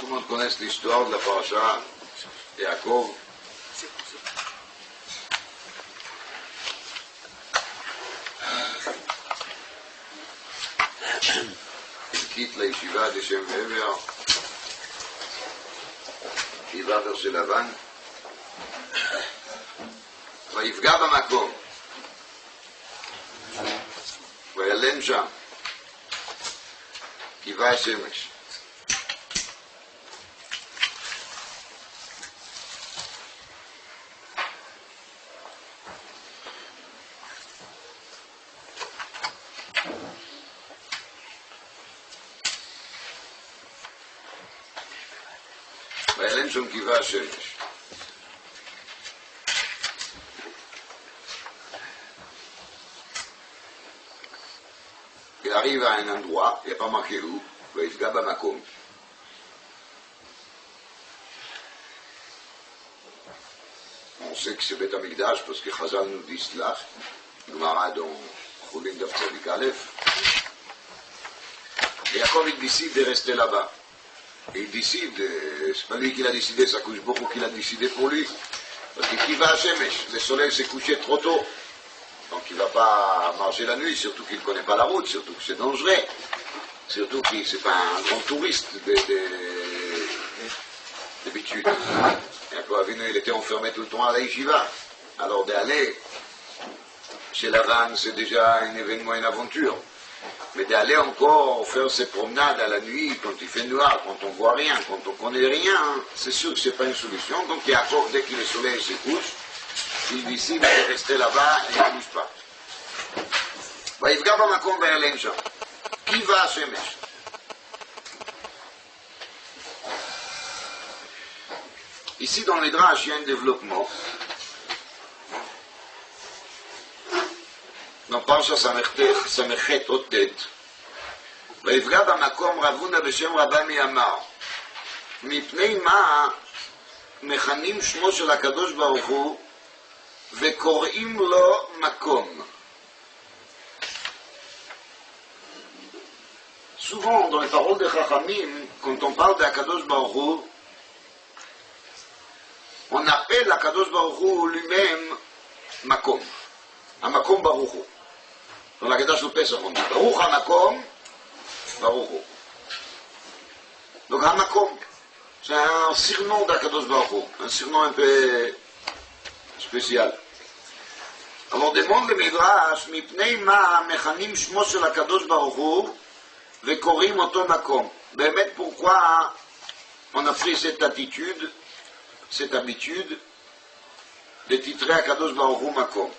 Tout le monde connaît l'histoire de la paracha de Yaakov. Il quitte la yeshiva de Shem Ve'ever, il va vers chez Lavan, ויפגע במקום, וילן שם, קיווה השמש. וילן שם קיווה השמש. Il arrive à un endroit, il n'y a pas marqué où, ויפגע במקום. On sait que c'est Beth Amikdash parce que Chazal nous dit cela, Gemara dans Choulin Daf Tzadik Aleph. Et Yaakov il décide de rester là-bas. Et il décide, c'est pas lui qui l'a décidé, ça couche beaucoup qui l'a décidé pour lui. Parce que qui va à Shemesh, le soleil s'est couché trop tôt. Donc il ne va pas marcher la nuit, surtout qu'il ne connaît pas la route, surtout que c'est dangereux, surtout qu'il n'est pas un grand touriste d'habitude. Yaakov Avinu, il était enfermé tout le temps à la yeshiva. Alors d'aller chez Lavan, c'est déjà un événement, une aventure. Mais d'aller encore faire ses promenades à la nuit, quand il fait noir, quand on ne voit rien, quand on ne connaît rien, c'est sûr que ce n'est pas une solution. Donc Yaakov, dès que le soleil se couche, il décide de rester là-bas et il ne bouge pas. ויפגע במקום וילן שם. קיווה השמש. Ici dans les Midrash, il y a un développement. Dans פרשה ס"ח אות ט' ויפגע במקום רב הונא בשם רבמי אמר מפני מה מכנים שמו של הקדוש ברוך הוא וקוראים לו מקום. Souvent, dans les paroles de Chachamim, quand on parle d'Akadosh Baruch Hu, on appelle Akadosh Baruch Hu lui-même Makom. Makom Baruch Hu. Dans la Kedah de Pesach, on dit Baruch HaMakom Baruch Hu. Donc Makom, c'est un surnom d'Akadosh Baruch Hu, un surnom un peu spécial. Alors demande le Midrash, מפני מה מכנים שמו של הקדוש ברוך הוא וקוראים אותו מקום. באמת pourquoi on a pris cette habitude de titrer הקדוש ברוך הוא מקום.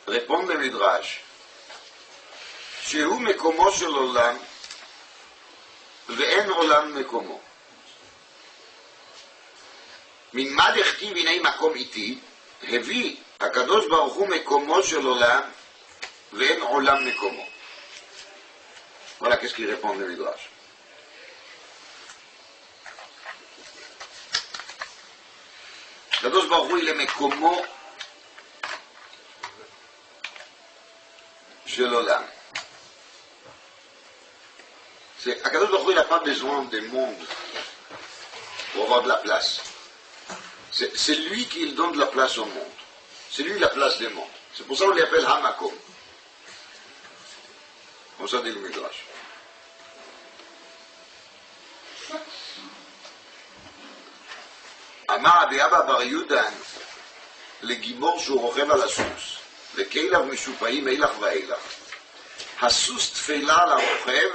répond le Midrash, שהוא מקומו של עולם ואין עולם מקומו. ממה דכתיב הנה מקום איתי, הביא הקדוש ברוך הוא מקומו של עולם ואין עולם מקומו. Voilà qu'est-ce qu'il répond le Midrash. הקדוש ברוך הוא il est מקומו של עולם. הקדוש ברוך הוא il n'a pas besoin de monde pour avoir de la place. C'est lui qui donne de la place au monde. C'est lui la place des mondes. C'est pour ça qu'on l'appelle Hamakom. Comme ça dit le Midrash. אמר רבי אבא בר יהודה לגיבור שהוא רוכב על הסוס וכליו משופעים אילך ואילך. הסוס תפילה על הרוכב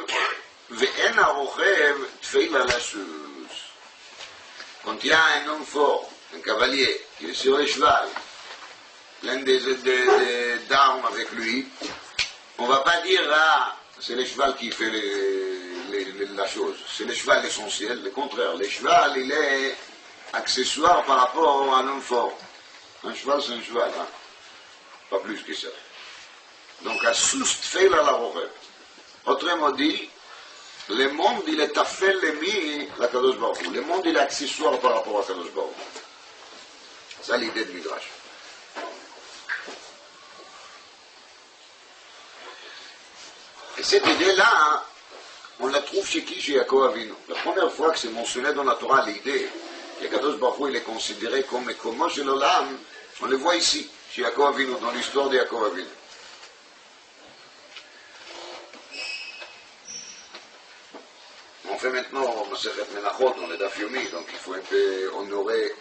ואין הרוכב תפילה לסוס. Quand il y a un homme fort, un cavalier, qui est sur le cheval, plein d'armes avec lui, on ne va pas dire ah, c'est le cheval qui fait la chose. C'est le cheval essentiel, le contraire. Le cheval, il est accessoire par rapport à l'homme fort. Un cheval, c'est un cheval, hein? Pas plus que ça. Donc, à soustfeil à la rochette. Autrement dit, le monde, il est affel l'emi, la Kadosh Baruch Hu. Le monde, il est accessoire par rapport à Kadosh Baruch Hu. C'est l'idée de Midrash. Et cette idée-là, on la trouve chez qui? Chez Yaakov Avinu. La première fois que c'est mentionné dans la Torah, l'idée qu'Akadosh Baruch Hu il est considéré comme Ekomo Shel Olam, on le voit ici, chez Yaakov Avinu, dans l'histoire de Yaakov Avinu. On fait maintenant Masechet Menachot dans le Daf Yomi, donc il faut un peu honorer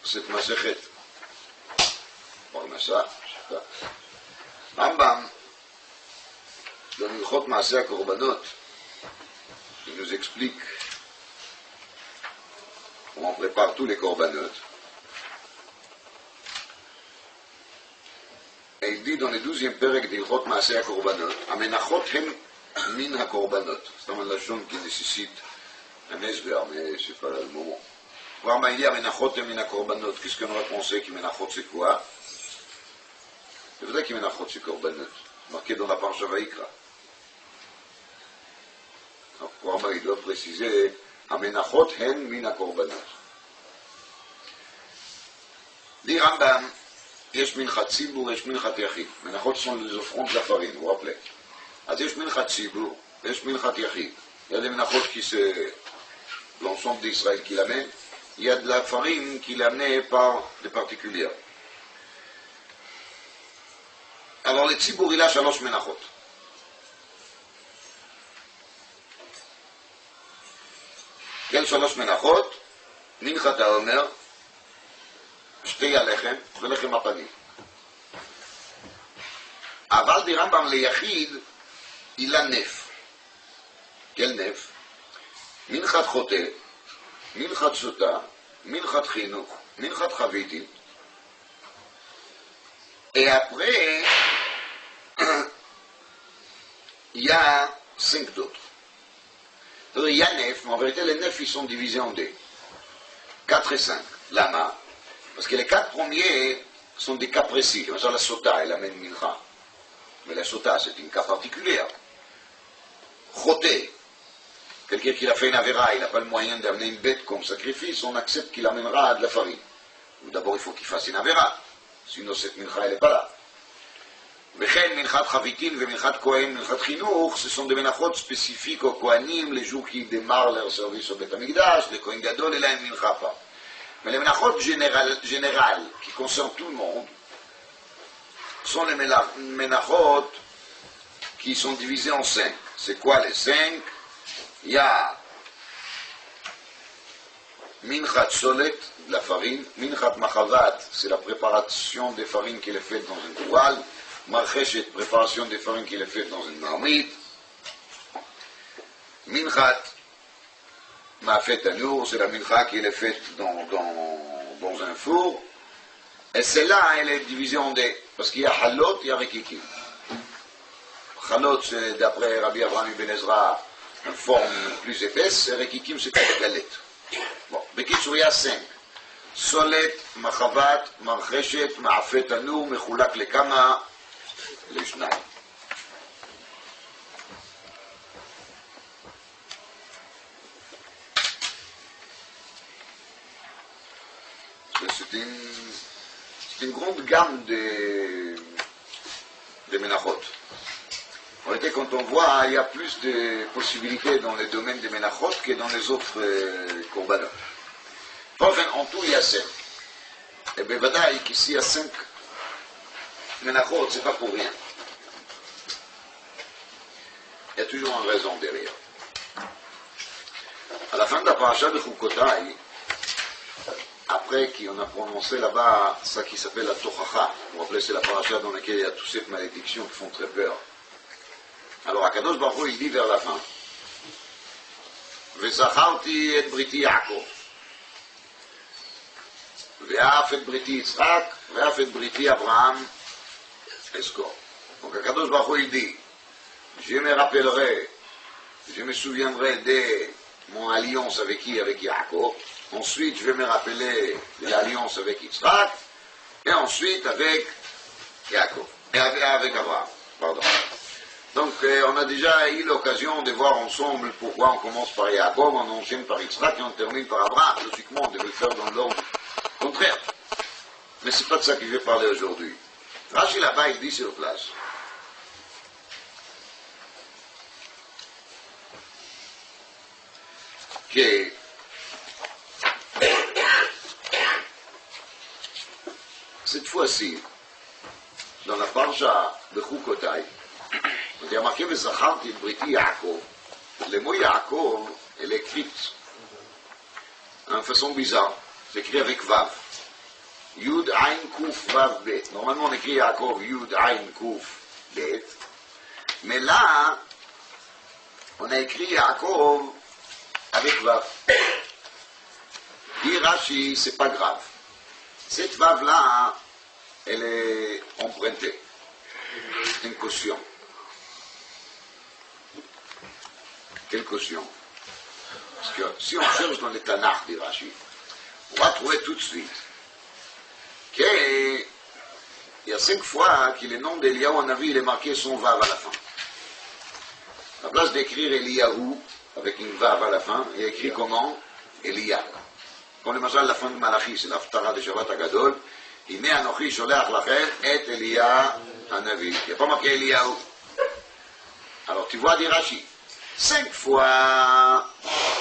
cette Masechet. Bon, mais ça, je sais pas. Rambam, dans l'Ilchot Maaseh HaKorbanot, il nous explique comment on prépare tous les korbanot. Et il dit dans le 12e perek d'Ilchot Maaseh HaKorbanot, Amenachot hem min HaKorbanot. C'est un lachon qui nécessite un esver, mais c'est pas là le moment. Voir il dit Amenachot hem min HaKorbanot. Qu'est-ce qu'on aurait pensé qu'Amenachot c'est quoi? C'est vrai qu'Amenachot c'est Korbanot, marqué dans la Parsha Vayikra. Donc, Rambam, il doit préciser Amenachot hen min HaKorbanot. Dit Rambam, Yesh minchat tzibur, yesh minchat yachid. Menachot sont les offrandes de la farine, vous vous rappelez. Alors, Yesh minchat tzibur, yesh minchat yachid. Il y a des menachot qui c'est l'ensemble d'Israël qui l'amène. Il y a de la farine qui l'amène par des particuliers. Alors, le tzibur, il a shalosh menachot. Quel shalosh menachot? Minchat haomer, שתי הלחם ולחם הפנים. אבל די רמב"ם ליחיד אילה נף. כל נף? מנחת חוטא, מנחת סוטה, מנחת חינוך, מנחת חביתי. Et après, il y a 5 d'autres. Il y a nef, mais en vérité les nefs ils sont divisés en deux. 4 et 5. Lama. Parce que les 4 premiers sont des cas précis. Comme ça, la sota, elle amène mincha. Mais la sota, c'est une cas particulière. Choté, quelqu'un qui a fait une avéra, il n'a pas le moyen d'amener une bête comme sacrifice, on accepte qu'il amènera de la farine. D'abord, il faut qu'il fasse une avéra. Sinon, cette mincha, elle n'est pas là. Vechen, minchat chavitin, minchat kohen, minchat chinuch, ce sont des menachot spécifiques aux kohanim, les jours qui démarrent leur service au Beth Amikdash, les kohen gadol, et là, une mincha pas. Mais les menachot générales, qui concernent tout le monde, sont les menachot qui sont divisés en 5. C'est quoi les 5? Il y a minchat solet, la farine, minchat machavat, c'est la préparation des farines qui est faite dans une toile, marcheshet, préparation des farines qui est faite dans une marmite, minchat Ma'afet Tanour, c'est la mincha qui est faite dans un four. Et celle-là, elle est divisée en deux. Parce qu'il y a halot et rekikim. Halot, c'est d'après Rabbi Avraham Ibn Ezra, une forme plus épaisse. Et rekikim, c'est comme des galettes. Bon, bekitsour, il y a 5. Solet, machavat, marcheshet, ma'afet Tanour, mechulak lekama, leshnai. C'est une grande gamme de menachot. En réalité, quand on voit, il y a plus de possibilités dans le domaine des menachot que dans les autres korbanot. Enfin, en tout, il y a 5. Et bien, vadaï, qu'ici, il y a 5 menachot, c'est pas pour rien. Il y a toujours une raison derrière. À la fin de la paracha de Chukotai, après qu'on a prononcé là-bas ça qui s'appelle la Tochacha, vous vous rappelez, c'est la paracha dans laquelle il y a toutes ces malédictions qui font très peur. Alors Akadosh Baruch Hu, il dit vers la fin, Vezacharti et briti Yaakov, ve'af et briti Yitzhak, ve'af et briti Abraham, Eskor. Donc Akadosh Baruch Hu, il dit, je me rappellerai, je me souviendrai de mon alliance avec qui? Avec Yaakov. Ensuite, je vais me rappeler de l'alliance avec Yitzhak, et ensuite avec Yaakov, et avec Abraham. Pardon. Donc, on a déjà eu l'occasion de voir ensemble pourquoi on commence par Yaakov, on enchaîne par Yitzhak et on termine par Abraham. Logiquement, on devait le faire dans l'ordre contraire. Mais c'est pas de ça que je vais parler aujourd'hui. Rashi là-bas, il dit sur place, que cette fois-ci, dans la parcha de Chukotai, il y a marqué Zacharti Briti Yaakov. Le mot Yaakov, elle est écrite d'une façon bizarre. C'est écrit avec Vav. Yud Ain Kuf Vav Bet. Normalement on écrit Yaakov Yud Ain Kuf Bet. Mais là, on a écrit Yaakov avec Vav. Dit Rashi, c'est pas grave. Cette Vav-là, elle est empruntée. Une caution. Quelle caution? Parce que si on cherche dans les Tanakh, dit Rashi, on va trouver tout de suite qu'il y a 5 fois que le nom d'Eliyahu Hanavi il est marqué son Vav à la fin. À la place d'écrire Eliyahu avec une Vav à la fin, il est écrit comment? Eliyahu. Comme le Mashal, la fin de Malachi, c'est l'Haftara de Shabbat Agadol. Hine Anochi Sholach Lachem et Eliyahu Hanavi. Il n'y a pas marqué Eliyahu. Alors tu vois, dit Rashi, 5 fois,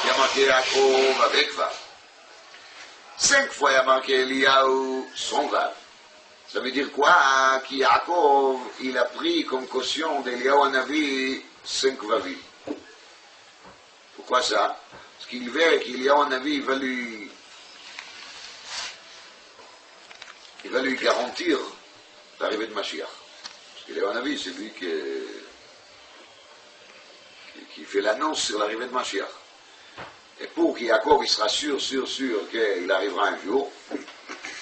il y a marqué Yaakov avec Vav. 5 fois, il y a marqué Eliyahu sans Vav. Ça veut dire quoi? Qu'Yaakov, il a pris comme caution d'Eliyahu Hanavi 5 Vavim. Pourquoi ça? Parce qu'il veut qu'Eliyahu Hanavi va lui garantir l'arrivée de Mashiach. Parce qu'Eliyahu Hanavi, c'est lui qui fait l'annonce sur l'arrivée de Mashiach. Et pour qu'Yaakov il sera sûr qu'il arrivera un jour,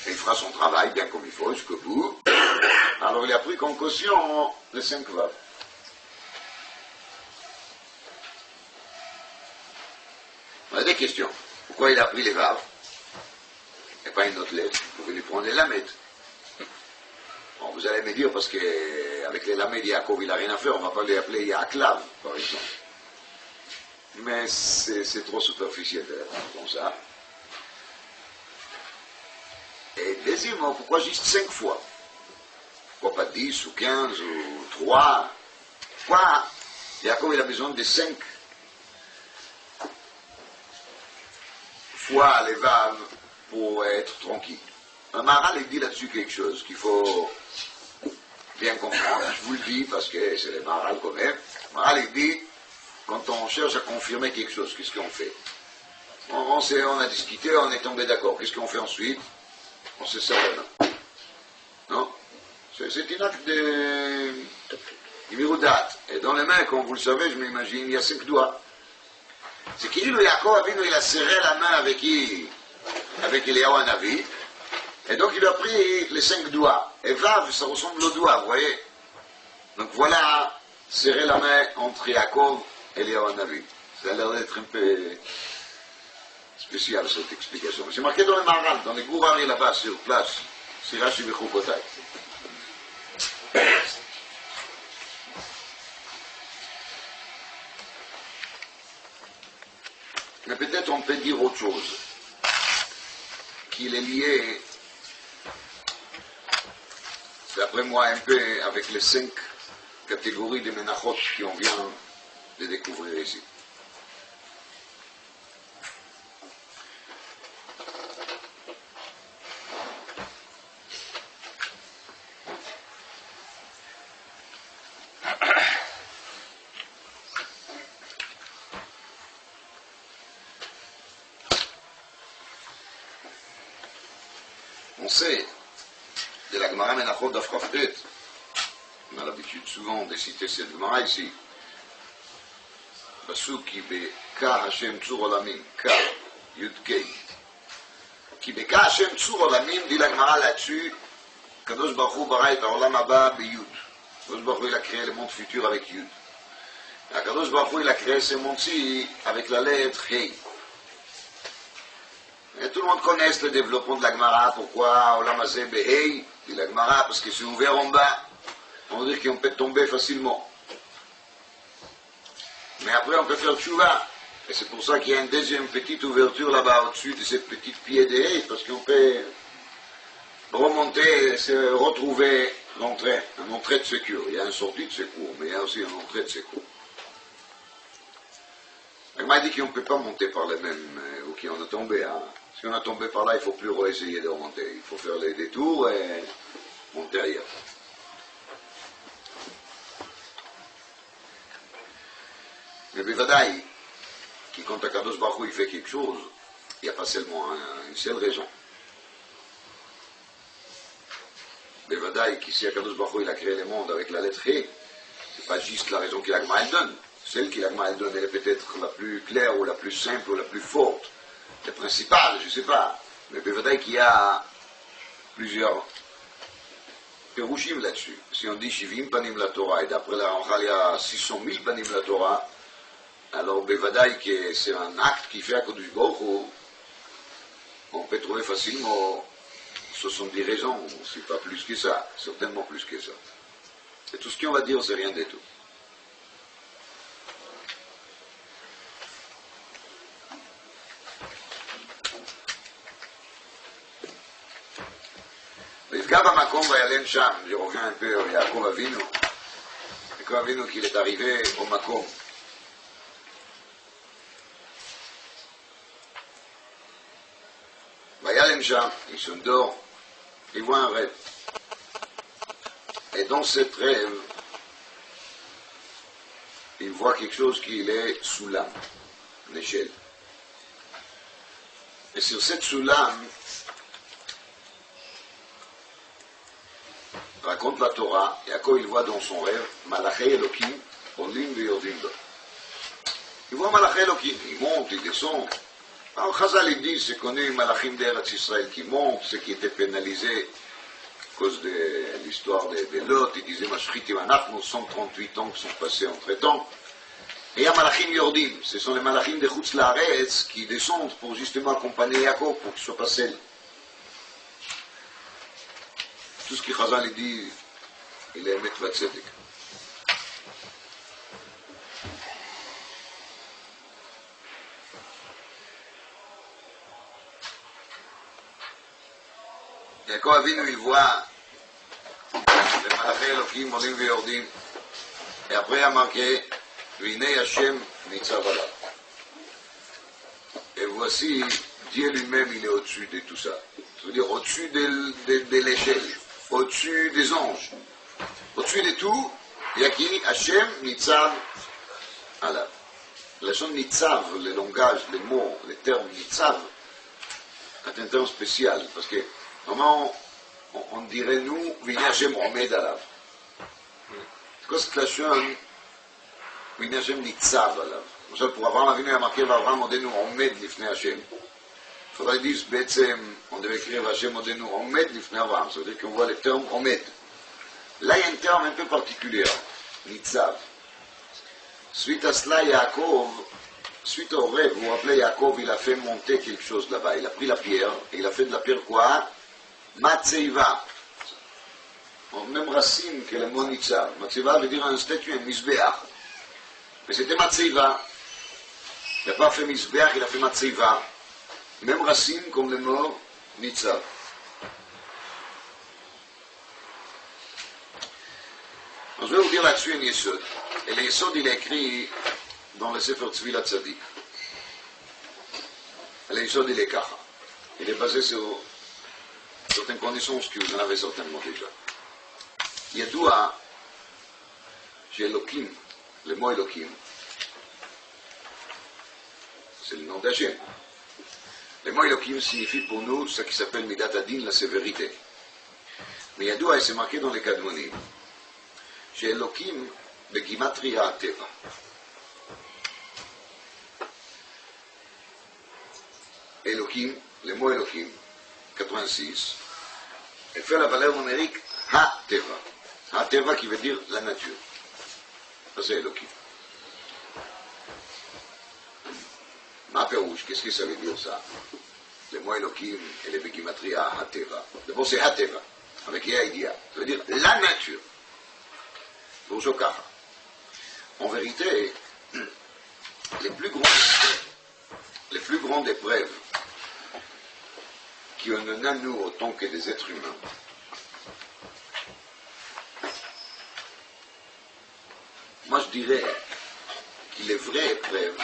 il fera son travail bien comme il faut, jusqu'au bout, alors il a pris comme caution les 5 Vav. On a des questions. Pourquoi il a pris les Vav et pas une autre lettre? Vous pouvez lui prendre les Lamed. Bon, vous allez me dire, parce qu'avec les Lamed, Yaakov il n'a rien à faire, on ne va pas les appeler Yaaklav, par exemple. Mais c'est trop superficiel comme ça. Et deuxièmement, pourquoi juste 5 fois? Pourquoi pas 10 ou 15 ou 3? Pourquoi Yaakov il a besoin de 5 fois les Vav pour être tranquille? Un Maharal il dit là-dessus quelque chose qu'il faut bien comprendre. Je vous le dis parce que c'est le Maharal quand même. Maharal il dit, quand on cherche à confirmer quelque chose, qu'est-ce qu'on fait? On a discuté, on est tombé d'accord. Qu'est-ce qu'on fait ensuite? On sait ça maintenant. Non? C'est un acte de Miroudat. Et dans les mains, comme vous le savez, je m'imagine, il y a 5 doigts. C'est qu'il dit, le Yaakov Avinu, il a serré la main avec Eliyahu Hanavi. Et donc il a pris les 5 doigts. Et Vav, ça ressemble aux doigts, vous voyez? Donc voilà, serrer la main entre Yaakov et Eliyahu Hanavi. Ça a l'air d'être un peu spécial cette explication. C'est marqué dans le Maharal, dans les Gourari là-bas, sur place. C'est Rashi Bechukotai. Mais peut-être on peut dire autre chose. Qu'il est lié, d'après moi, un peu avec les 5 catégories de Menachot qu'on vient de découvrir ici. On sait, de la Gemara Menachot d'Afrafret, on a l'habitude souvent de citer cette Gemara ici, Pasuk qui beka Hashem tzur olamim, ka, yud kei, qui beka Hashem tzur olamim, dit la Gemara là-dessus, Kadosh Baruch Hu bara et haolam haba beyud. Kadosh Baruch Hu il a créé le monde futur avec Yud. Kadosh Baruch Hu il a créé ce monde-ci avec la lettre Hei. Et tout le monde connaît le développement de la Gemara. Pourquoi Olam Hazeh Behei, dit la Gemara, parce que c'est ouvert en bas. On veut dire qu'on peut tomber facilement. Mais après on peut faire tchouva. Et c'est pour ça qu'il y a une deuxième petite ouverture là-bas au-dessus de cette petite pied de Hei, parce qu'on peut remonter, se retrouver l'entrée, une entrée de secours. Il y a une sortie de secours, mais il y a aussi une entrée de secours. La m'a dit qu'on ne peut pas monter par les mêmes, ou qu'on a tombé. Hein. Si on a tombé par là, il ne faut plus réessayer de remonter. Il faut faire les détours et monter ailleurs. Mais Bevadaï, qui quand Akadosh Baruch Hu, il fait quelque chose, il n'y a pas seulement une seule raison. Bevadaï, qui si Akadosh Baruch Hu, il a créé le monde avec la lettre He, c'est pas juste la raison qu'il a donne. Celle qu'il a donne, elle est peut-être la plus claire, ou la plus simple, ou la plus forte. La principale, je ne sais pas. Mais Bevadaï qu'il y a plusieurs pérouchim là-dessus. Si on dit Shivim Panim la Torah, et d'après la Ramchal, il y a 600 000 Panim la Torah, alors Bevadaï que c'est un acte qui fait à Kodesh Baruch Hu, on peut trouver facilement 70 raisons, c'est pas plus que ça, certainement plus que ça. Et tout ce qu'on va dire, c'est rien du tout. ויפגע במקום וילן שם, je reviens un peu à Yaakov Avinu. Yaakov Avinu qu'il est arrivé au מקום. וילן שם, il s'endort, il voit un rêve. Et dans cet rêve, il voit quelque chose qui est sous l'âme, une échelle. Et sur cette sous-lame, raconte la Torah, Yaakov il voit dans son rêve, Malachei Elokim, Olim ve'Yordim bo. Il voit Malachei Elokim, il monte, il descend. Alors Chazal il dit, c'est connu, Malachim d'Eretz Israël qui monte, ce qui était pénalisé à cause de l'histoire de Lot, il disait, Mashchitim Anachnu, 138 ans qui sont passés entre temps. Et il y a Malachim Yordim, ce sont les Malachim de Chutz Laaretz qui descendent pour justement accompagner Yaakov, pour qu'il soit pas seul. Tout ce que Chazal dit, il est Emet Vatzedek. Yaakov Avinu, il voit les Malachei Elokim, Olim ve'Yordim, et après il a marqué, V'hinei Hashem nitzav alav. Et voici, Dieu lui-même, il est au-dessus de tout ça. Ça veut dire au-dessus de l'échelle, au-dessus des anges, au-dessus de tout, il y a qui Hashem nitzav alav. La chose nitzav, le langage, les mots, les termes nitzav, c'est un terme spécial, parce que normalement, on dirait nous, V'hinei Hashem omed alav. C'est quoi cette lachon V'hinei Hashem nitzav alav? למשל, pour Abraham Avinu, il y a marqué, Abraham odenu omed lifnei Hashem. Il faudrait dire, on devait écrire Hashem odenu omed lifnei Abraham. Ça veut dire qu'on voit le terme omed. Là, il y a un terme un peu particulier, nitzav. Suite à cela, Yaakov, suite au rêve, vous vous rappelez, Yaakov, il a fait monter quelque chose là-bas. Il a pris la pierre, et il a fait de la pierre quoi? Matzeiva. Même racine que le mot nitzav. Matzeiva veut dire un statut, un misbéach. Mais c'était Matzeiva. Il n'a pas fait misbéach, il a fait Matzeiva. Même racine comme le mot nitzav. Je vais vous dire là-dessus un yesod. Et le yesod, il est écrit dans le Sefer Tzvi Tzadik. Le yesod, il est kacha. Il est basé sur certaines connaissances que vous en avez certainement déjà. Yadoua, chez Elohim, le mot Elohim, c'est le nom d'Hachem. Le mot Elohim signifie pour nous ce qui s'appelle Midat Adin, la sévérité. Mais Yadoua, c'est marqué dans les Kadmonim. Chez Elohim, Begimatria Teva. Elohim, le mot Elohim, 86, elle fait la valeur numérique Ha-Teva. Ha-Teva qui veut dire la nature. Ça c'est Elohim. Ma perouche, qu'est-ce que ça veut dire ça? Le mot Elohim et le Begimatria Ha-Teva. D'abord c'est Ha-Teva, avec Yahidia. Ça veut dire la nature. Pour Jokara. En vérité, les plus grandes épreuves qui en ont à nous autant que des êtres humains, moi je dirais que les vraies épreuves,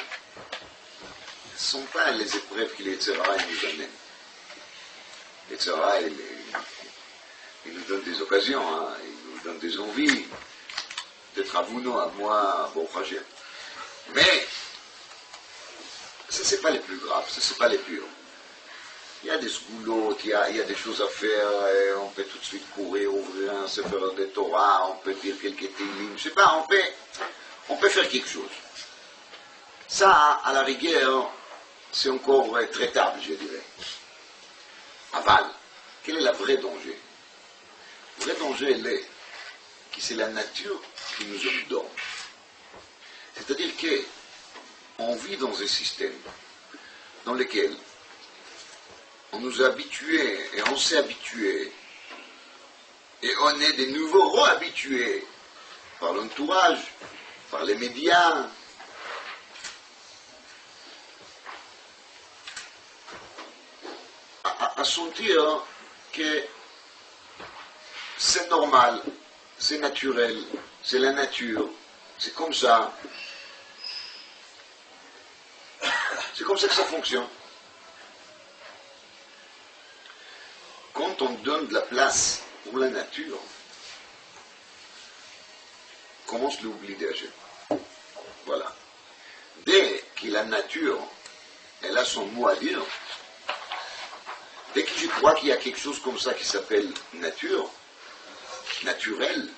ce ne sont pas les épreuves que les Yetzirah nous amènent. Les Yetzirah, il nous donne des occasions, hein, il nous donne des envies d'être à vous, à moi, bon Hachem. Mais, ça c'est pas les plus graves, ça c'est pas les purs. Il y a des sgoulottes, il y a des choses à faire, et on peut tout de suite courir, ouvrir un sefer de Torah, on peut dire quelques télim, je sais pas, on peut faire quelque chose. Ça, à la rigueur, c'est encore traitable, je dirais. Aval, quel est le vrai danger? Le vrai danger, il est que c'est la nature qui nous en donne. C'est-à-dire qu'on vit dans un système dans lequel on nous a habitués et on s'est habitués et on est de nouveau re-habitués par l'entourage, par les médias, à sentir que c'est normal, c'est naturel, c'est la nature, c'est comme ça. C'est comme ça que ça fonctionne. Quand on donne de la place pour la nature, on commence à l'oublier déjà. Voilà. Dès que la nature, elle a son mot à dire, dès que je crois qu'il y a quelque chose comme ça qui s'appelle nature, naturel,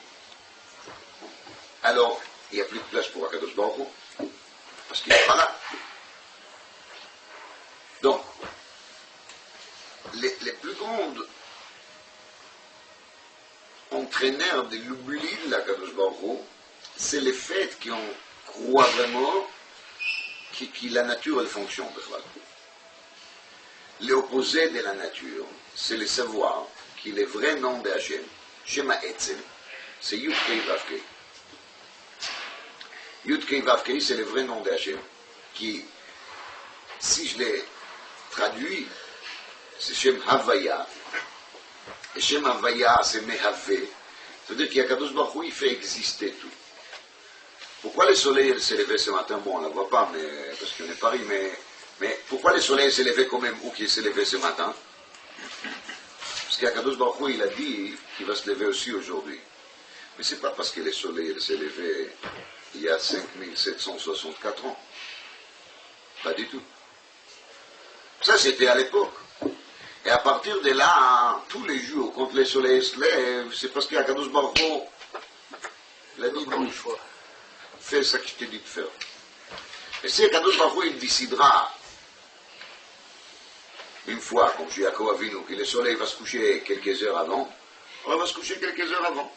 alors il n'y a plus de place pour Akadosh Baruch Hu, parce qu'il n'est pas là. Donc, les plus grandes entraîneurs de l'oubli de l'Akadosh Baruch Hu, c'est le fait qu'on croit vraiment que la nature, elle fonctionne. L'opposé de la nature, c'est le savoir que le vrai nom de Hachem, Shema Etzel, c'est Yud Kei Vav Kei. Yud Kei Vav Kei, c'est le vrai nom de Hachem, qui, si je l'ai traduit, c'est Shem Havaya. Et Shem Havaya, c'est Mehavé. C'est-à-dire qu'Akadosh Baruch Hu, il fait exister tout. Pourquoi le soleil s'est levé ce matin? Bon, on ne la voit pas, mais, parce qu'on est Paris, mais pourquoi le soleil s'est levé quand même où qu'il s'est levé ce matin? Parce qu'Akadosh Baruch Hu, il a dit qu'il va se lever aussi aujourd'hui. Mais ce n'est pas parce que le soleil s'est levé il y a 5764 ans. Pas du tout. Ça, c'était à l'époque. Et à partir de là, tous les jours, quand le soleil se lève, c'est parce qu'Akadosh Baruch Hu, il a dit non, fais ça que je t'ai dit de faire. Et si Akadosh Baruch Hu, il décidera, une fois, comme chez Yaakov Avinu, que le soleil va se coucher quelques heures avant, on va se coucher quelques heures avant.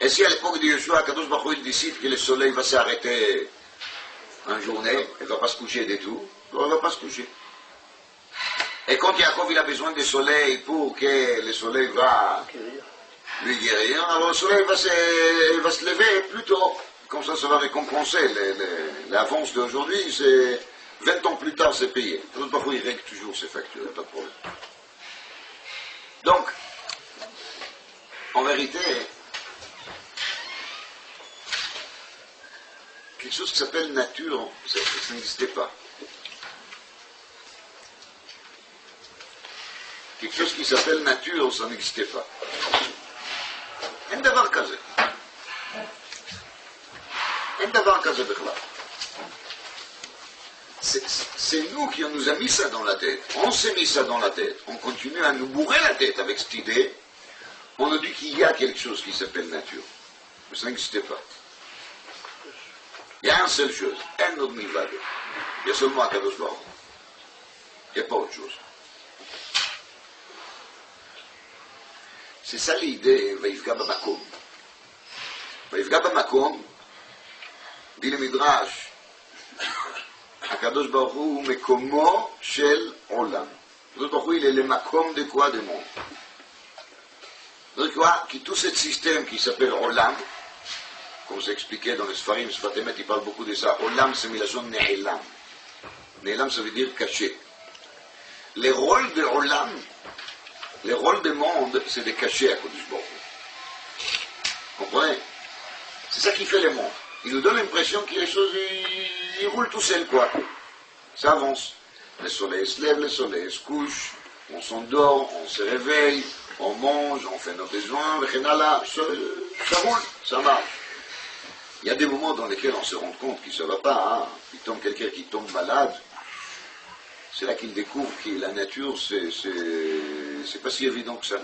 Et si à l'époque de Yeshua, Akadosh Baruch Hu, il décide que le soleil va s'arrêter en journée, il ne va pas se coucher du tout, on ne va pas se coucher. Et quand Yaakov il a besoin du soleil pour que le soleil va lui guérir, alors le soleil va se lever plus tôt. Comme ça va récompenser l'avance d'aujourd'hui. C'est 20 ans plus tard, c'est payé. Parfois, il règle toujours ses factures, pas de problème. Donc, en vérité, quelque chose qui s'appelle nature, ça n'existait pas. Quelque chose qui s'appelle nature, ça n'existait pas. אין דבר כזה. אין דבר כזה בכלל. C'est nous qui nous a mis ça dans la tête. On s'est mis ça dans la tête. On continue à nous bourrer la tête avec cette idée. On a dit qu'il y a quelque chose qui s'appelle nature. Mais ça n'existait pas. Il y a une seule chose. Un autre milvado. Il y a seulement Akadosh Baruch Hu. Il n'y a pas autre chose. C'est ça l'idée, Vaïfga Bamakom. Vaïfga Bamakom, dit le Midrash, Akadosh Baruch Hu, Mekomo Shel Olam. Akadosh Baruch Hu, il est le Makom de quoi? De monde. Donc, quoi? Que tout ce système qui s'appelle Olam, comme c'est expliqué dans les Sfarim, Sfatemet, il parle beaucoup de ça. Olam, c'est la zone Ne'elam. Ne'elam, ça veut dire caché. Les rôles de Olam, les rôles du monde, c'est de cacher à Kodesh Baruch Hu. Vous comprenez? C'est ça qui fait le monde. Il nous donne l'impression que les choses, ils roulent tout seuls, quoi. Ça avance. Le soleil se lève, le soleil se couche, on s'endort, on se réveille, on mange, on fait nos besoins, ça roule, ça marche. Il y a des moments dans lesquels on se rend compte qu'il ne se va pas, hein. Il tombe quelqu'un qui tombe malade, c'est là qu'il découvre que la nature, c'est pas si évident que ça.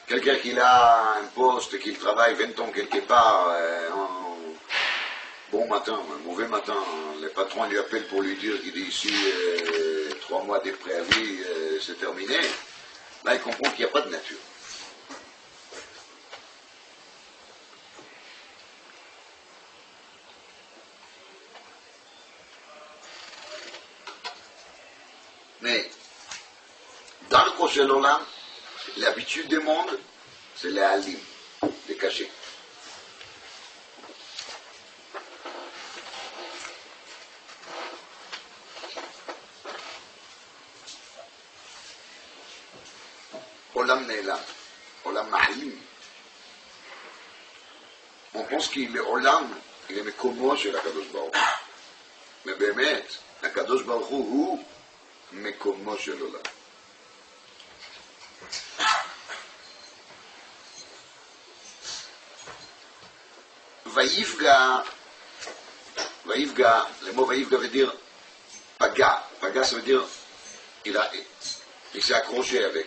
Quelqu'un qui a un poste, qui travaille 20 ans quelque part, bon matin, un mauvais matin, le patron lui appelle pour lui dire qu'il dit ici 3 mois de préavis, c'est terminé. Là, il comprend qu'il n'y a pas de nature. Mais, dans le Kosher Olam, l'habitude du monde, c'est les halim, les cachets. Olam Ne'elam, Olam Mahalim. On pense qu'il est Olam, il est Mekomo chez la Kadosh Baruch. Mais באמת, הקדוש ברוך הוא מקומו של עולם. ויפגע, le mot ויפגע veut dire paga. Paga, ça veut dire il s'est accroché avec.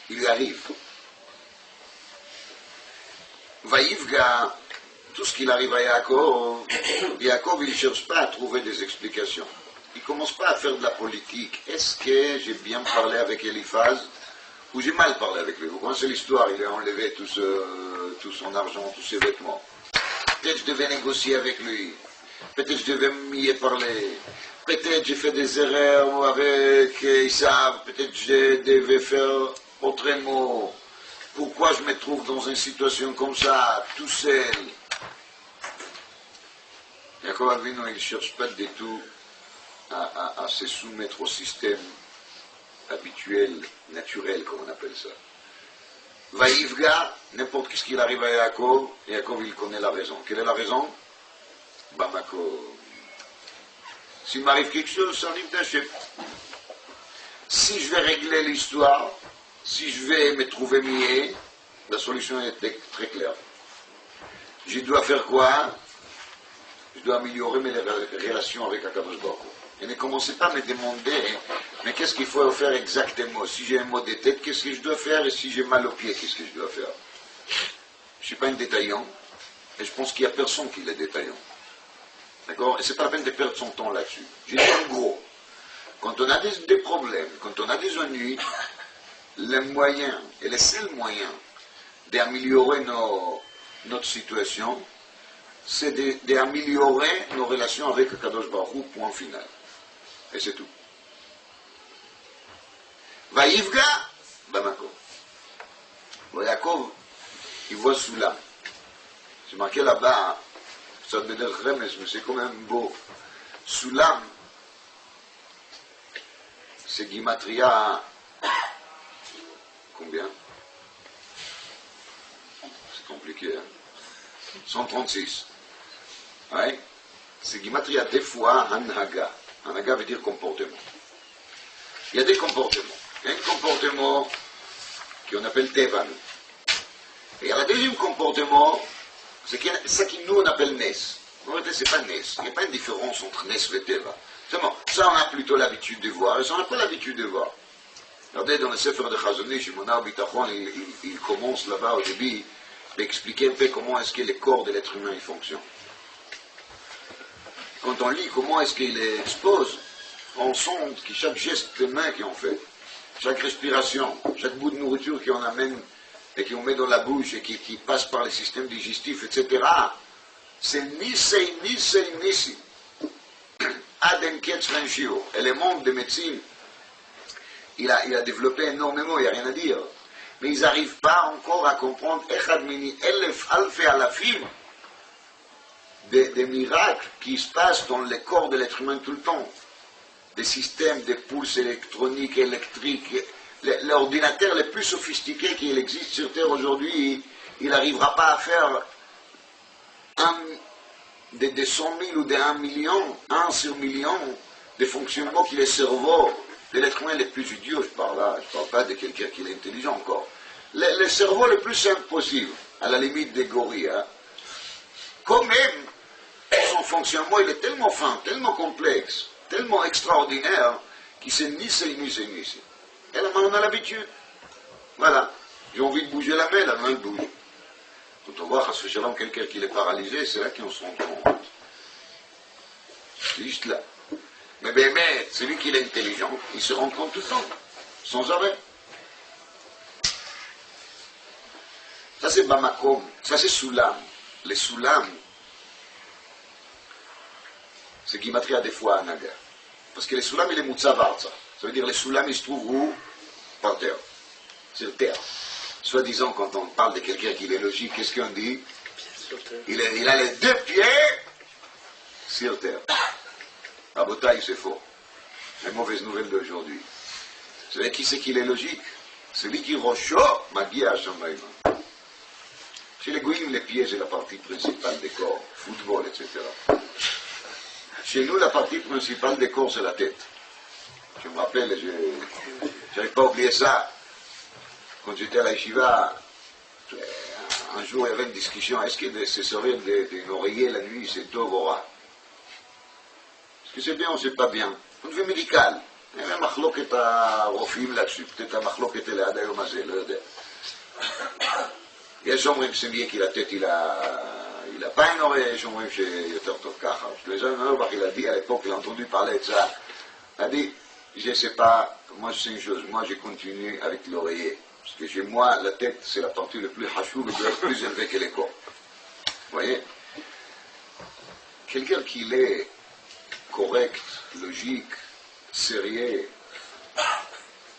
Il lui arrive. Vaïfga, tout ce qu'il arrive à Yaakov, Yaakov il ne cherche pas à trouver des explications. Il ne commence pas à faire de la politique. Est-ce que j'ai bien parlé avec Eliphaz ou j'ai mal parlé avec lui? Vous connaissez l'histoire, il a enlevé tout son argent, tous ses vêtements. Peut-être je devais négocier avec lui. Peut-être je devais m'y parler. Peut-être j'ai fait des erreurs avec Issa. Peut-être je devais faire autrement. Pourquoi je me trouve dans une situation comme ça, tout seul? Yaakov Avinu, il ne cherche pas du tout à se soumettre au système habituel, naturel, comme on appelle ça. Vaïfga, n'importe ce qu'il arrive à Yaakov, Yaakov il connaît la raison. Quelle est la raison? Bamako. S'il m'arrive quelque chose, ça arrive d'Hachem. Si je vais régler l'histoire, si je vais me trouver mieux, la solution est très claire. Je dois faire quoi? Je dois améliorer mes relations avec Akadosh Baruch Hu. Et ne commencez pas à me demander, mais qu'est-ce qu'il faut faire exactement? Si j'ai un mot de tête, qu'est-ce que je dois faire? Et si j'ai mal aux pieds, qu'est-ce que je dois faire? Je ne suis pas un détaillant, et je pense qu'il n'y a personne qui est détaillant. D'accord? Et ce n'est pas la peine de perdre son temps là-dessus. J'ai dit en gros, quand on a des problèmes, quand on a des ennuis, le moyen, et le seul moyen d'améliorer notre situation, c'est d'améliorer nos relations avec Kadosh Baruch Hu, point final. Et c'est tout. Vaïfga, Bamako. Bon, Yaakov, il voit Soulam. C'est marqué là-bas, ça veut dire Remes, mais c'est quand même beau. Soulam, c'est Gimatria. Combien? C'est compliqué, hein? 136. Ouais. C'est Gimatria des fois Hanhaga. Hanhaga veut dire comportement. Il y a des comportements. Il y a un comportement qu'on appelle Tevan. Et il y a le deuxième comportement, c'est ça qui nous on appelle Nes. En réalité, c'est pas Nes. Il n'y a pas une différence entre Nes et Teva. Seulement, ça on a plutôt l'habitude de voir, et ça on n'a pas l'habitude de voir. Regardez dans le Sefer de Chazon Ish, Mona Bitachon, il commence là-bas au début d'expliquer un peu comment est-ce que le corps de l'être humain il fonctionne. Quand on lit comment est-ce qu'il expose, on sent que chaque geste humain qu'on fait, chaque respiration, chaque bout de nourriture qu'on amène et qu'on met dans la bouche et qui passe par les systèmes digestifs, etc., c'est Nissi. Aden Ketz Renshio. Et le monde de médecine, il a développé énormément, il n'y a rien à dire. Mais ils n'arrivent pas encore à comprendre Echad Mini Elef Alfe Alafim des miracles qui se passent dans le corps de l'être humain tout le temps. Des systèmes de pulses électroniques, électriques. L'ordinateur le plus sophistiqué qu'il existe sur Terre aujourd'hui, il n'arrivera pas à faire de 100 000 ou de 1 million, 1 sur million, de fonctionnements qui est le cerveau de l'être humain le plus idiot, je parle pas de quelqu'un qui est intelligent encore. Le cerveau le plus simple possible, à la limite des gorilles, hein. Quand même, son fonctionnement il est tellement fin, tellement complexe, tellement extraordinaire, qu'il s'est nissé. Et là, on a l'habitude. Voilà. J'ai envie de bouger la main elle bouge. Quand on voit quelqu'un qui est paralysé, c'est là qu'on se rend compte. C'est juste là. Mais celui qui est intelligent, il se rend compte tout le temps, sans arrêt. Ça c'est Bamakom, ça c'est Soulam. Les Soulam, c'est Gimatria des fois à Naga. Parce que les Soulam, il est Mutsavarza. Ça veut dire les Soulam, ils se trouvent où? Par terre. Sur terre. Soi-disant, quand on parle de quelqu'un qui est logique, qu'est-ce qu'on dit? Il a les 2 pieds sur terre. À Botaï, c'est faux. Les mauvaises nouvelles d'aujourd'hui. Vous savez qui c'est qu'il est logique? Celui qui rocho, Magia Shamaïma. Chez les Goïms, les pieds, c'est la partie principale des corps. Football, etc. Chez nous, la partie principale des corps, c'est la tête. Je me rappelle, je n'avais pas oublié ça. Quand j'étais à la Yeshiva, un jour, il y avait une discussion. Est-ce que se servir d'un oreiller la nuit, c'est Tovora? Est-ce que c'est bien ou c'est pas bien? Point de vue médical. Il y avait מחלוקת הרופאים là-dessus. peut-être המחלוקת אליה עד היום הזה, לא יודע. יש אומרים שמיה כי לתת il a pas un oreiller, יש אומרים שיותר טוב ככה. Les gens, il a dit à l'époque, il a entendu parler de ça. Il a dit, je ne sais pas, moi je sais une chose, moi je continue avec l'oreiller. Parce que chez moi, la tête, c'est la partie le plus hachou, le plus élevé que les corps. Vous voyez? Quelqu'un qui est correct, logique, sérieux,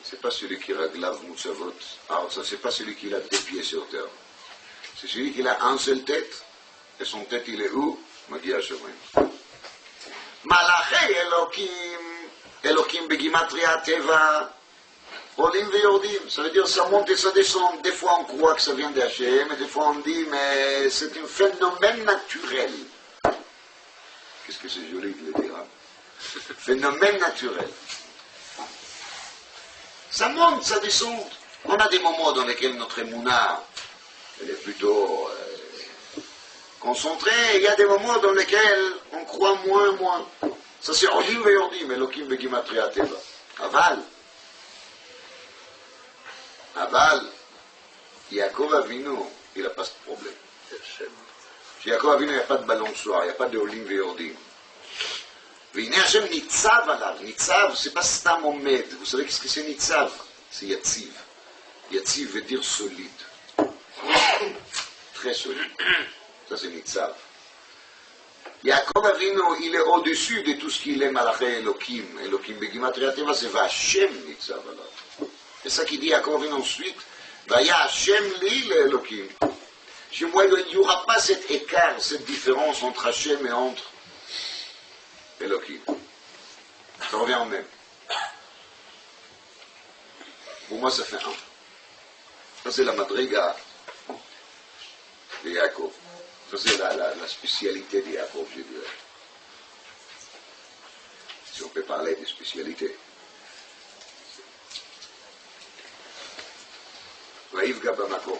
c'est pas celui qui raglav moutsavot. Alors ça, c'est pas celui qui a 2 pieds sur terre. C'est celui qui a un seul tête, et son tête, il est où? Magia Shomrim. Malachi Elokim begimatria teva. Olim veyordim, ça veut dire ça monte et ça descend. Des fois on croit que ça vient d'Hachem, et des fois on dit mais c'est un phénomène naturel. Qu'est-ce que c'est joli de le dire, hein? Phénomène naturel. Ça monte, ça descend. On a des moments dans lesquels notre émouna elle est plutôt concentrée, il y a des moments dans lesquels on croit moins. Ça c'est Olim veyordim, Elokim begimatria teva. Aval, Yaakov Avinu, il n'a pas ce problème. Chez Yaakov Avinu, il n'y a pas de balançoire, il n'y a pas de Olim veyordim. V'hine Hashem nitzav alav. Nitzav, c'est pas stam omed. Vous savez qu'est-ce que c'est nitzav? C'est yatziv. Yatziv veut dire solide. Très solide. Ça c'est nitzav. Yaakov Avinu, il est au-dessus de tout ce qu'il est Malachi Elokim. Elokim begimatria teva, c'est V'Hashem nitzav alav. C'est ça qui dit Yaakov Avinu ensuite. Vaya Hashem li l'Elokim. Chez moi, il n'y aura pas cet écart, cette différence entre Hashem et entre Elokim. Ça revient en même. Pour moi, ça fait un. Ça, c'est la madriga de Yaakov. Ça, c'est la spécialité de Yaakov, je dirais. Si on peut parler de spécialité. ויפגע במקום.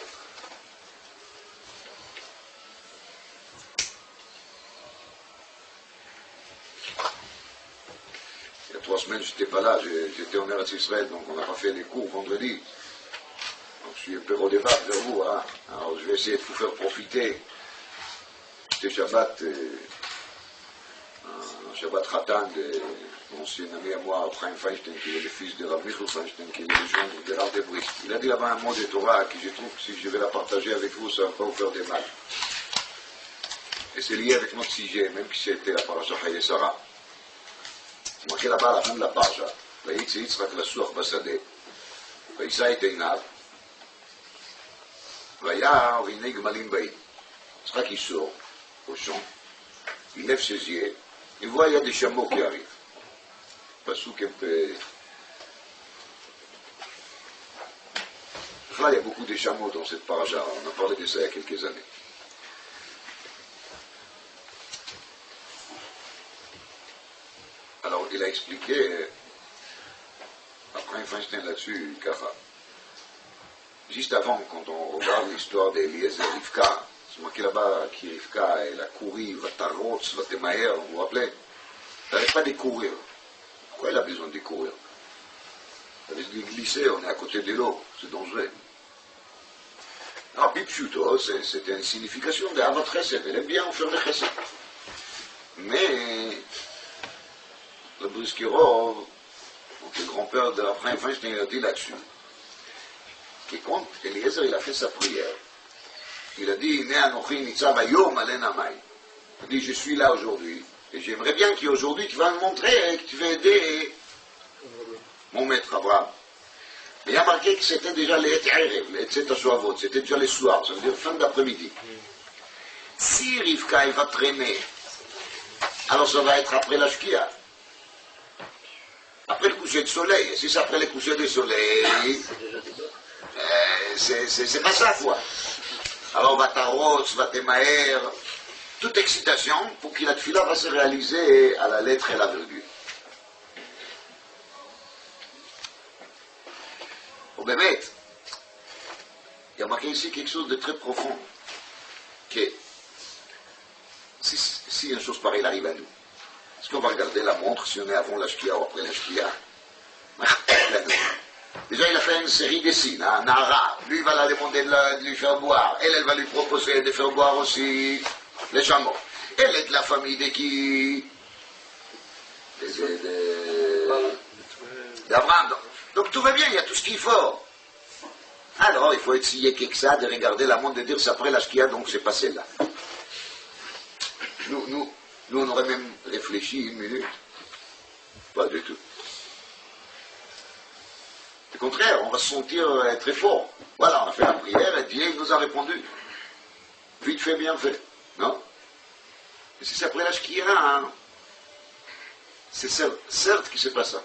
Il y a 3 semaines, je n'étais pas là, j'étais en Eretz Israël, donc on n'a pas fait les cours vendredi. Donc je suis un peu redevable vers vous, hein. Alors je vais essayer de vous faire profiter. C'était Shabbat, un Shabbat Khatan de mon ancien ami à moi, Chaim Feinstein, qui est le fils de Rav Michel Feinstein, qui est le gendre de l'art de Brist. Il a dit là-bas un mot de Torah qui je trouve que si je vais la partager avec vous, ça ne va pas vous faire de mal. Et c'est lié avec notre sujet, même si c'était la paracha Haye Sarah. C'est marqué là-bas à la fin de la paracha. ויצא יצחק לסוח בשדה, וישא את עיניו, וירא והנה גמלים באים. יצחק il sort au champ, il lève ses yeux, il voit il y a des chameaux qui arrivent. Passouk un peu. Là, il y a beaucoup de chameaux dans cette paracha. On a parlé de ça il y a quelques années. qu'il a expliqué, après Feinstein là-dessus, Kafa. Juste avant, quand on regarde l'histoire d'Eliezer Rivka, c'est marqué là-bas qui Rivka, elle a couru, va t'arrotz, va te maher, vous vous rappelez? Elle n'arrête pas de courir. Pourquoi elle a besoin de courir? Elle risque de glisser, on est à côté de l'eau, c'est dangereux. Alors, Pipchuto, c'était une signification de Avat Chesed, elle aime bien faire le Chesed. Mais, le Briskirov, donc le grand-père de Abraham Feinstein, a dit là-dessus, que quand Eliezer il a fait sa prière, il a dit, il a dit, je suis là aujourd'hui, et j'aimerais bien qu'aujourd'hui tu vas me montrer que tu vas aider mon maître Abraham. Mais il a marqué que c'était déjà les c'était déjà les soirs, ça veut dire fin d'après-midi. Si Rivka il va traîner, alors ça va être après la Shkia. Après le coucher de soleil. Et si c'est après le coucher de soleil, c'est pas ça quoi. Alors va t'arros, va t'emaher, toute excitation pour que la tefila va se réaliser à la lettre et la virgule. Au Bémet, il y a marqué ici quelque chose de très profond, que si une chose pareille arrive à nous, est-ce qu'on va regarder la montre si on est avant la shkia ou après la shkia? Déjà il a fait une série de signes, hein, Nara, lui il va la demander de lui faire boire, elle va lui proposer de faire boire aussi les chameaux. Elle est de la famille de qui? D'Abraham. Donc tout va bien, il y a tout ce qu'il faut. Alors il faut essayer quelque ça, de regarder la montre, de dire c'est après la shkia, donc c'est pas celle-là. Nous, on aurait même réfléchi une minute. Pas du tout. Au contraire, on va se sentir très fort. Voilà, on a fait la prière et Dieu nous a répondu. Vite fait, bien fait. Non? Et si c'est après la shkia, hein, c'est certes que c'est pas ça.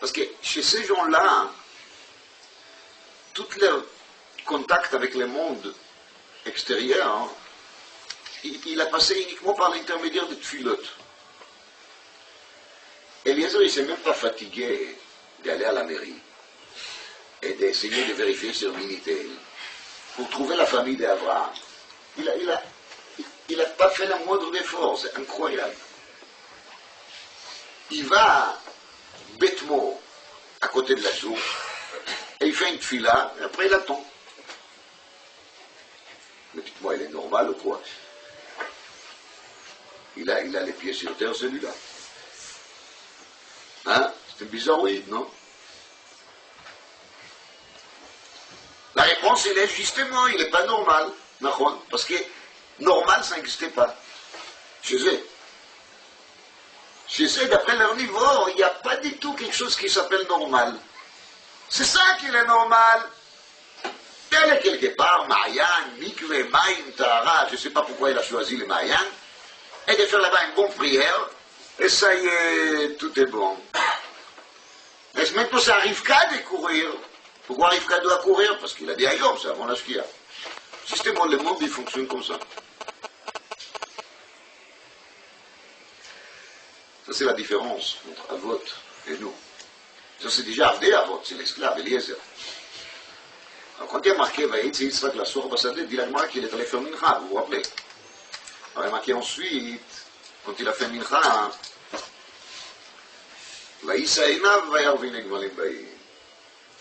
Parce que chez ces gens-là, tout leur contact avec le monde extérieur, hein, il a passé uniquement par l'intermédiaire de Tfilot. Eliezer, il ne s'est même pas fatigué d'aller à la mairie et d'essayer de vérifier sur Minitel pour trouver la famille d'Abraham. Il n'a pas fait la moindre effort, c'est incroyable. Il va bêtement à côté de la source et il fait une tfila et après il attend. Mais dites-moi, il est normal ou quoi? Il a les pieds sur terre, celui-là. Hein? C'est un bizarroïde, non? La réponse, elle est justement, il n'est pas normal. Parce que normal, ça n'existait pas. Chez eux. Chez eux, d'après leur niveau, il n'y a pas du tout quelque chose qui s'appelle normal. C'est ça qui est normal. Elle est quelque part, Mayan, Mikve, Maïm, Tahara, je ne sais pas pourquoi il a choisi le Mayan, et de faire là-bas une bonne prière, et ça y est, tout est bon. Mais maintenant, ça arrive qu'à de courir. Pourquoi Rivka doit courir? Parce qu'il a dit ailleurs, c'est avant la shkia. Justement, le monde, il fonctionne comme ça. Ça, c'est la différence entre Avot et nous. Ça, c'est déjà Avdé Avot, c'est l'esclave, Eliezer. Alors, quand il y a marqué, Vaïtzi Yitzhak la source Bassadé, dit l'Agmara qu'il est allé faire Mincha, vous vous rappelez? Alors, il y a marqué ensuite, quand il a fait Mincha, Vaïssa Enav, Vayarvin Egmalim Baï.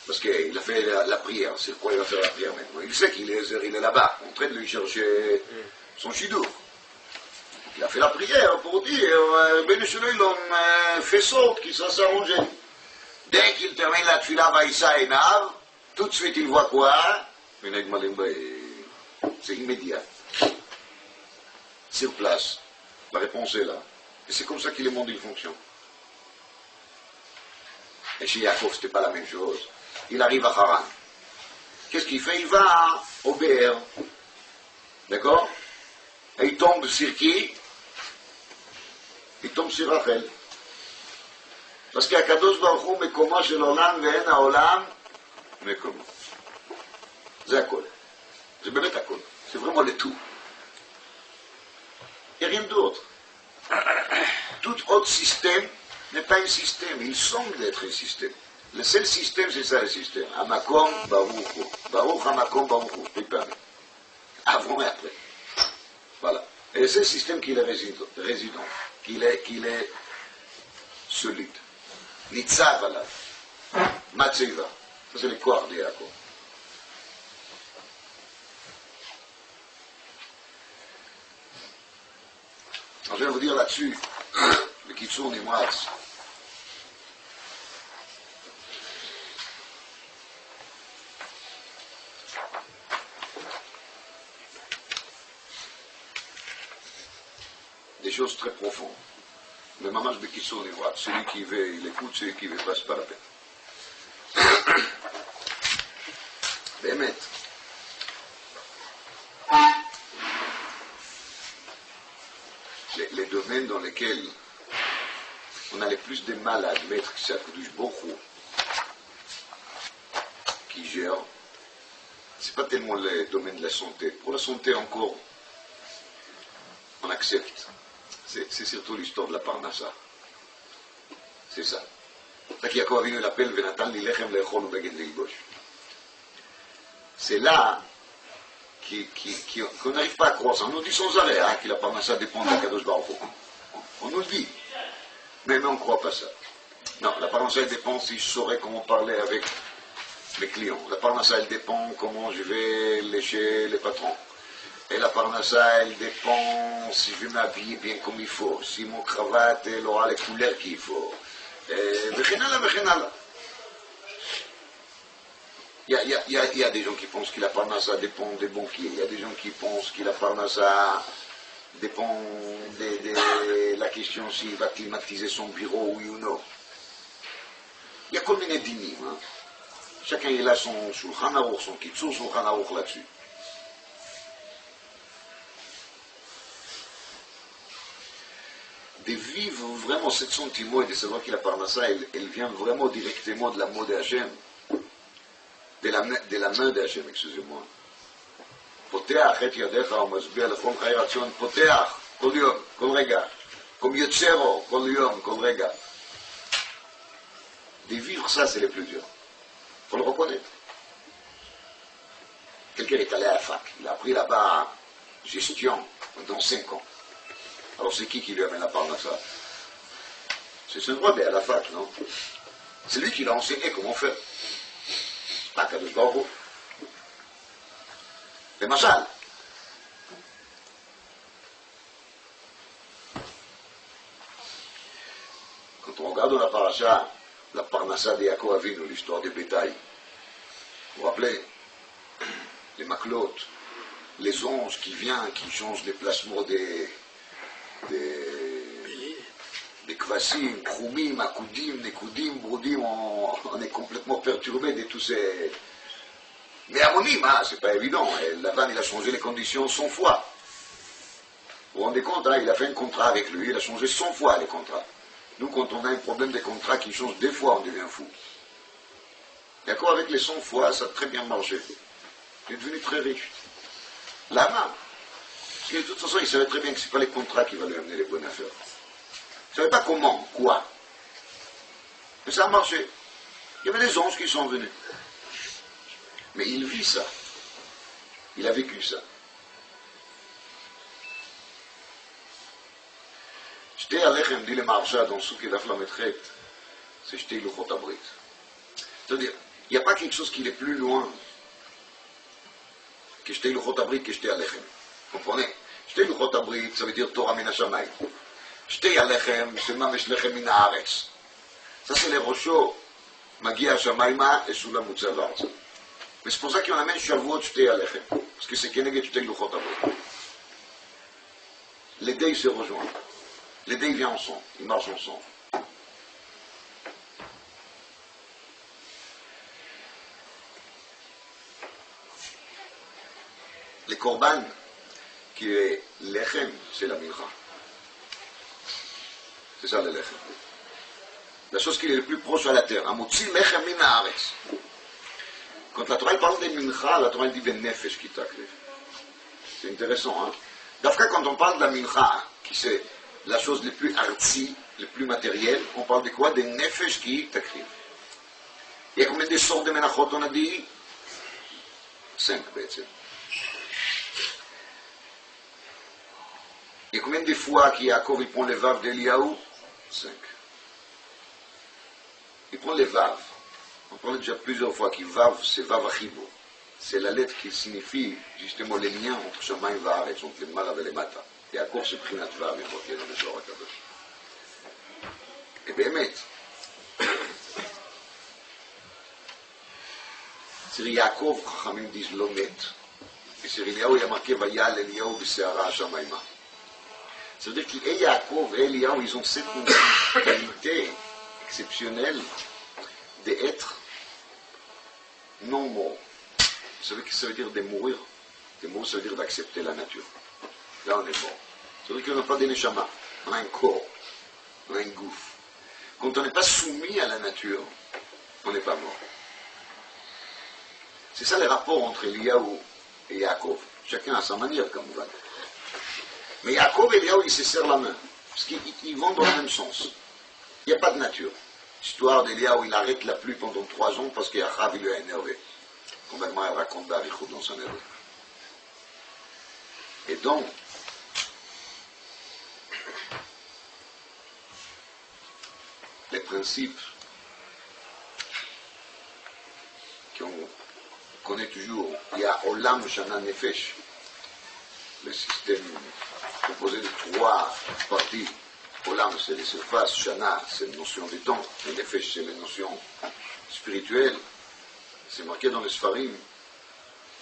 Parce qu'il a fait la prière, c'est quoi il va faire la prière maintenant? Il sait qu'il est là-bas, en train de lui chercher son chidour. Il a fait la prière pour dire, Ben Shalom, fais sorte qu'il sera s'arranger. Dès qu'il termine la tfila Vaïssa Enav, tout de suite il voit quoi? C'est immédiat. Sur place. La réponse est là. Et c'est comme ça que le monde il fonctionne. Et chez Yaakov, c'était pas la même chose. Il arrive à Haran. Qu'est-ce qu'il fait? Il va au BR. D'accord? Et il tombe sur qui? Il tombe sur Rachel. Parce qu'Akadosh Baruch Hu מקומו של עולם ואין העולם מקומו. זה הכל. זה באמת הכל. C'est vraiment le tout. Il n'y a rien d'autre. Tout autre système ne pas un système, il semble d'être un système. Le seul système, c'est ça le système. Hamakom Baruchu. Baruch Hamakom Baruchu. Il permet. Avant et après. Voilà. Et c'est le système qu'il est résident, qu'il est solide. Nitzav alav. Matzeva. Ça, c'est le corps de Yaakov. Alors, je vais vous dire là-dessus, le Kitsur Nimratz. Des choses très profondes. Le mamage de Kitsur Nimratz. Celui qui veut, il écoute, celui qui veut, passe pas la peine. Bémet. Les domaines dans lesquels on a le plus de mal à admettre que c'est Akadosh Baruch Hu qui gère, c'est pas tellement le domaine de la santé. Pour la santé encore, on accepte. C'est surtout l'histoire de la Parnassa. C'est ça. C'est là qu'on n'arrive pas à croire ça. On nous dit sans arrêt que la Parnassa dépend de Kadosh Baruch Hu. On nous le dit. Mais on ne croit pas ça. Non, la Parnassa elle dépend si je saurais comment parler avec les clients. La Parnassa elle dépend comment je vais lécher les patrons. Et la Parnassa elle dépend si je vais m'habiller bien comme il faut, si mon cravate elle aura les couleurs qu'il faut. Il y a des gens qui pensent que la Parnassa dépend des banquiers. Il y a des gens qui pensent que la Parnassa dépend de la question s'il va climatiser son bureau, oui ou non. Il y a comme une dinim. Hein. Chacun il a son Shulchan Aruch, son Kitsur Shulchan Aruch là-dessus. De vivre vraiment ce sentiment et de savoir que la Parnassa, elle vient vraiment directement de la main de Hachem, de la main de Hachem, excusez-moi. פותח את ידיך ומשביע לכל חיי רצון, פותח כל יום, כל רגע, comme יוצרו, כל יום, כל רגע. De vivre ça, c'est le plus dur. Il faut le reconnaître. Quelqu'un est allé à la fac, il a appris là-bas gestion pendant 5 ans. Alors c'est qui lui amène la Parnassa? C'est ce droit à la fac, non? C'est lui qui l'a enseigné comment faire. Pas Kadosh Baruch Hu. למשל, quand on regarde la paracha, la Parnassa de Yaakov Avinu, l'histoire des bétails, vous vous rappelez, les maklotes, les anges qui viennent, qui changent les placements des kvassim, khumim, akoudim, nekoudim, broudim, on est complètement perturbé de tous ces... Mais Amonim, hein, c'est pas évident. Lavan, il a changé les conditions 100 fois. Vous vous rendez compte, hein, il a fait un contrat avec lui, il a changé 100 fois les contrats. Nous, quand on a un problème de contrat qui change 2 fois, on devient fou. D'accord, avec les 100 fois, ça a très bien marché. Il est devenu très riche. Lama, parce que de toute façon, il savait très bien que ce n'est pas les contrats qui vont lui amener les bonnes affaires. Il ne savait pas comment, quoi. Mais ça a marché. Il y avait des anges qui sont venus. Mais il vit ça. Il a vécu ça. J'étais à Lechem, dit le Maharsha dans Souké d'Aflametret, c'est J'étais Luchot Abrit. C'est-à-dire, il n'y a pas quelque chose qui est plus loin que J'étais Luchot Abrit que J'étais à Lechem. Vous comprenez? J'étais Luchot Abrit, ça veut dire Torah Min HaShamayim. J'étais à Lechem, c'est Mamesh Lechem Min HaAretz. Ça c'est les Rosho, Magia HaShamayma et Sulam Mutzav Arza. Mais c'est pour ça qu'on amène Shavuot J'étais à Lechem. Parce que c'est Keneged J'étais Luchot Abrit. Les deux se rejoignent. Les deux viennent ensemble, ils marchent ensemble. Les korban, qui est lechem, c'est la mincha. C'est ça le lechem. La chose qui est le plus proche à la terre. Amotzi lechem min haaretz. Quand la Torah parle de mincha, la Torah dit ben nefesh ki taklev. C'est intéressant, hein. D'afrique, quand on parle de la mincha, qui c'est la chose les plus artsy, les plus matérielles, on parle de quoi? Des nefesh qui takriv. Il y a combien de sortes de menachot on a dit? 5 בעצם. Il y a combien de fois qu'Yaakov il prend les vaves d'Eliaou? 5. Il prend les vaves. On parlait déjà plusieurs fois que vav, c'est vav achibo. C'est la lettre qui signifie justement les liens entre Shamayim et Haaretz, entre les Mala et les Mata. Yaakov c'est prinat vav, il faut qu'il y ait dans le Zohar HaKadosh. Et באמת, אצל יעקב חכמים disent לא מת. אצל אליהו il y a marqué ויעל אליהו בסערה השמיימה. Ça veut dire que Yaakov et Eliyahu, ils ont cette qualité exceptionnelle d'être non morts. Vous savez ce que ça veut dire de mourir? De mourir, ça veut dire d'accepter la nature. Là, on est mort. Ça veut dire qu'on n'a pas de neshama. On a un corps. On a un gouffre. Quand on n'est pas soumis à la nature, on n'est pas mort. C'est ça le rapport entre Eliyahu et Yaakov. Chacun à sa manière, comme vous voyez. Mais Yaakov et Eliyahu, ils se serrent la main. Parce qu'ils vont dans le même sens. Il n'y a pas de nature. L'histoire d'Eliyahu, il arrête la pluie pendant 3 ans parce qu'Achav, il lui a énervé. Complètement, elle raconte d'Arichou dans son héros. Et donc, les principes qu'on connaît toujours, il y a Olam Shana Nefesh, le système composé de 3 parties. Olam, c'est les surfaces, Shana, c'est la notion du temps, et Nefesh, c'est la notion spirituelle. C'est marqué dans les Sfarim,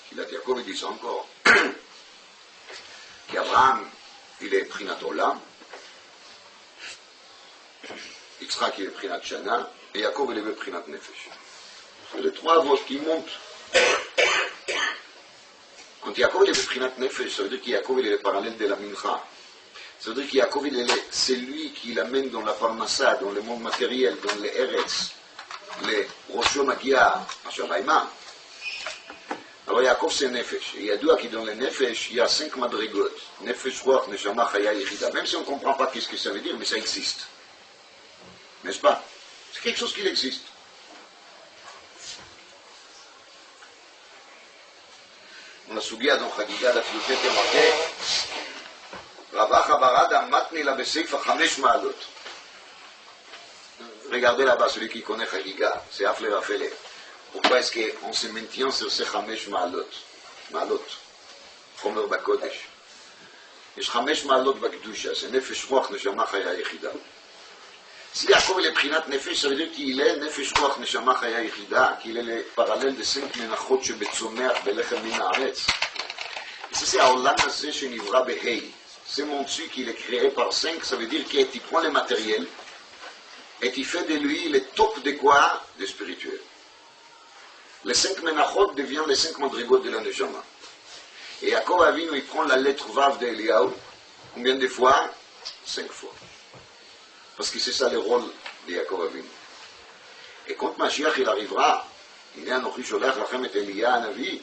qu'il a dit, Yaakov, il dit ça encore, qu'Abraham, il est Prinat Olam, Yitzhak, il est Prinat Shana, et Yaakov, il est Prinat Nefesh. C'est les 3 votes qui montent. Quand Yaakov, il est Prinat Nefesh, ça veut dire qu'Yaakov, il est le parallèle de la Mincha. Ça veut dire qu'Yaakov, c'est lui qui l'amène dans la Parnassa, dans le monde matériel, dans les Eretz, les Rosho Magia, Ashamaïma. Alors Yaakov c'est Nefesh. Et il y a deux qui dans le Nefesh, il y a 5 madrigot. Nefesh, Ruach, Neshama, Chaya, Yechida. Même si on ne comprend pas qu'est-ce que ça veut dire, mais ça existe. N'est-ce pas? C'est quelque chose qui existe. Dans la Sugia, dans Chagiga, la Filoufet est marqué Ravacha Barada Matni la Beseifa 5 ma'alot. Regardez là-bas, celui qui connaît Chagiga, c'est Afle Rafele. Pourquoi est-ce qu'on se maintient sur ces 5 ma'alot? Ma'alot. Chomer Bakodesh. יש 5 מעלות בקדושה, זה נפש רוח נשמה חיה יחידה. Si Yaakov est Prinat Nefesh, ça veut dire qu'il est Nefesh Ruach Neshama Chaya Yechida, qu'il est le parallèle des 5 menachot שבצומח בלחם מן הארץ. Et ça c'est העולם הזה שנברא בה'. C'est mon dessus qu'il est créé par 5, ça veut dire qu'il prend le matériel et il fait de lui le top de quoi? De spirituel. Les 5 menachot deviennent les 5 madrigot de la Neshama. Et Yaakov Avinu, il prend la lettre Vav d'Eliyahu, combien de fois? 5 fois. Parce que c'est ça le rôle de Yaakov Avinu. Et quand Mashiach il arrivera, הנה אנוכי שולח לכם את אליה הנביא,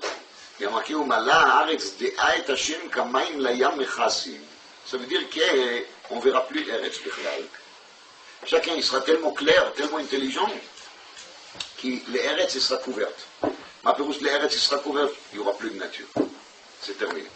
il y a marqué ומלא הארץ דעה את השם כמים לים מכסים. Ça veut dire qu'on ne verra plus Eretz בכלל. Chacun il sera tellement clair, tellement intelligent, que l'Eretz sera couverte. Ma pérousse, l'Eretz sera couverte, il n'y aura plus de nature. C'est terminé.